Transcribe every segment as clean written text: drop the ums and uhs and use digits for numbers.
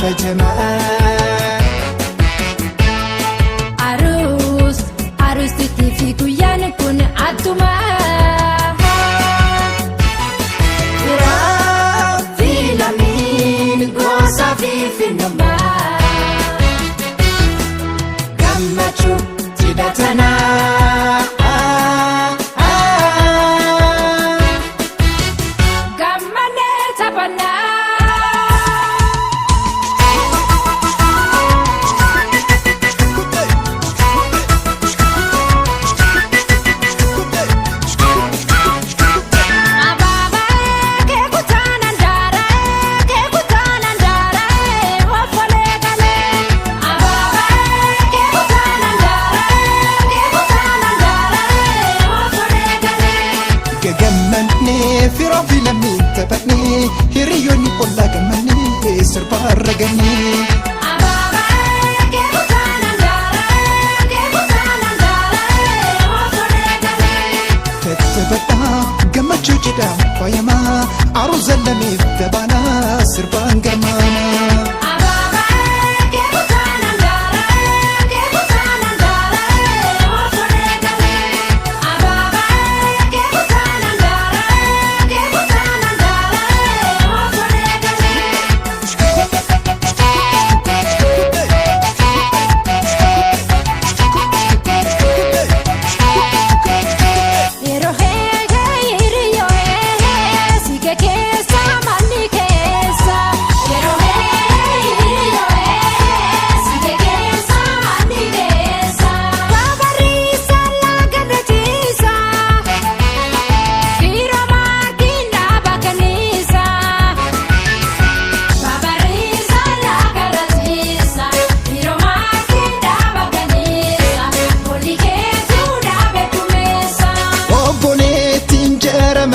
كبجما عروس تتفي كيان كن عدما في لمين قوسا في النما قمتشو تدتنا في ربي لمين تبني هريوني قلا قمني سربا رقني تتبتا قمتشو جدا ويما عروس لمين تبانا سربا قرمانا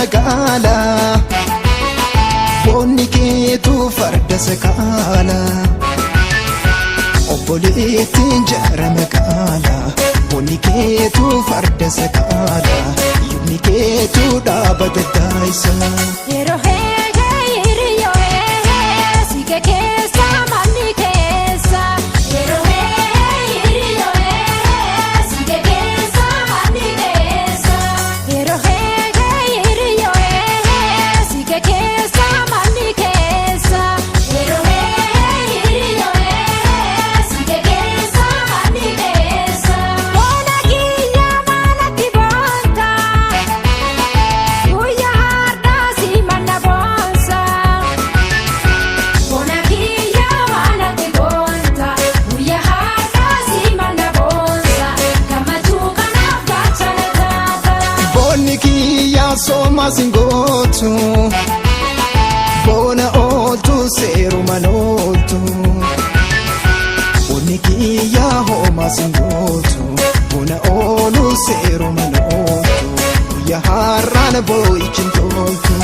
مقالة بوني كيتو فرد سكالة وبولي تنجر مقالة بوني كيتو فرد سكالة يوني كيتو دابد الدايسة Soma singotu bona oltu seru manotu uniki ya homa singotu bona olu seru manotu ya harana boy chintotu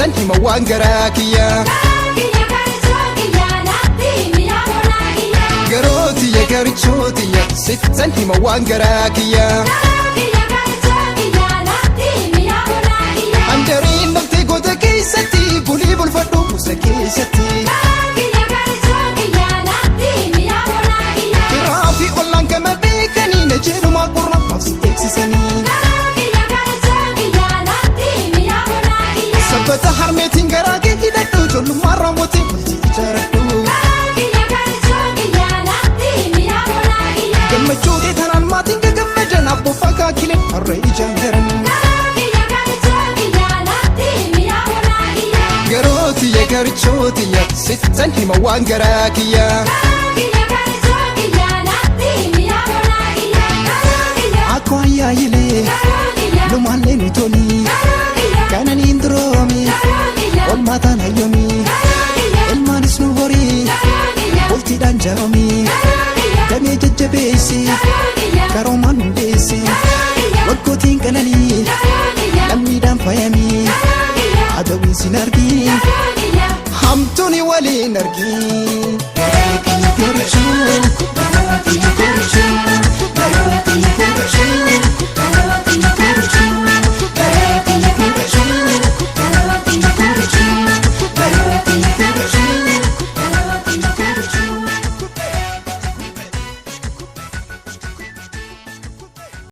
ستن هما وانقراكيا قروتي يا قريتشوتي ستن هما وانقراكيا عندرين نمتي قودكي ستي بولي بالفردو eenyummaa raawwate walti ijaaradhu gammachuu kee tanaan maatiin gagammadan abboof akaakilee har'a ijaan garan garootiya garchootiya sittan hima waan garaa kiyyaa akkoo ayyaayilee lumaallee nu tolii kananiin duroomi olmaataan hayyoomii ilmaanis nu horii bultiidhaan jaroomii damee jajjabeessi karoomaan hundeessi waggootiin qananii lammiidhaan faayamii adawwiin sin argii hamtuuni waliin argii